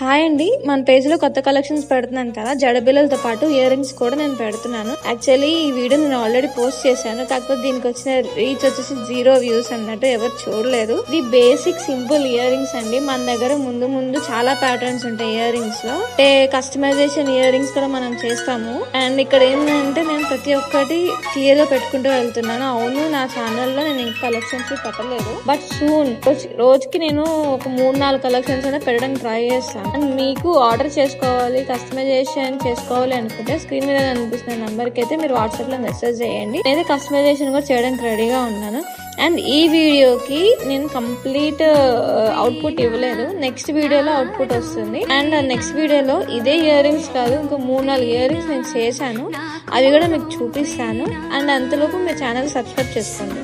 Hi అండి, మన page లో కొత్త కలెక్షన్స్ పెడుతున్నాను కదా, జడబిల్లలతో పాటు ఇయర్ రింగ్స్ కూడా నేను పెడుతున్నాను. యాక్చువల్లీ ఈ వీడియో నేను ఆల్రెడీ పోస్ట్ చేశాను, కాకపోతే దీనికి వచ్చిన రీచ్ వచ్చేసి 0 వ్యూస్ అన్నట్టు, ఎవరు చూడలేదు. ఇది బేసిక్ సింపుల్ ఇయర్ రింగ్స్ అండి. మన దగ్గర ముందు చాలా ప్యాటర్న్స్ ఉంటాయి ఇయర్ రింగ్స్ లో, అంటే కస్టమైజేషన్ ఇయర్ రింగ్స్ కూడా మనం చేస్తాము. అండ్ ఇక్కడ ఏంటంటే నేను ప్రతి ఒక్కటి క్లియర్ గా పెట్టుకుంటూ వెళ్తున్నాను. అవును, నా ఛానల్లో నేను ఇంకా కలెక్షన్స్ పెట్టలేదు, బట్ సూన్ రోజుకి నేను ఒక 3-4 కలెక్షన్స్ అయినా పెట్టడానికి ట్రై చేస్తాను. అండ్ మీకు ఆర్డర్ చేసుకోవాలి, కస్టమైజేషన్ చేసుకోవాలి అనుకుంటే స్క్రీన్ మీద కనిపిస్తున్న నంబర్ కి అయితే మీరు వాట్సాప్ లో మెసేజ్ చేయండి. నేనైతే కస్టమైజేషన్ కూడా చేయడానికి రెడీగా ఉన్నాను. అండ్ ఈ వీడియోకి నేను కంప్లీట్ అవుట్పుట్ ఇవ్వలేదు, నెక్స్ట్ వీడియోలో అవుట్పుట్ వస్తుంది. అండ్ నెక్స్ట్ వీడియోలో ఇదే ఇయర్ రింగ్స్ కాదు, ఇంకా 3-4 ఇయర్ రింగ్స్ నేను చేశాను, అవి కూడా మీకు చూపిస్తాను. అండ్ అంతలోపు మీ ఛానల్ సబ్స్క్రైబ్ చేసుకోండి.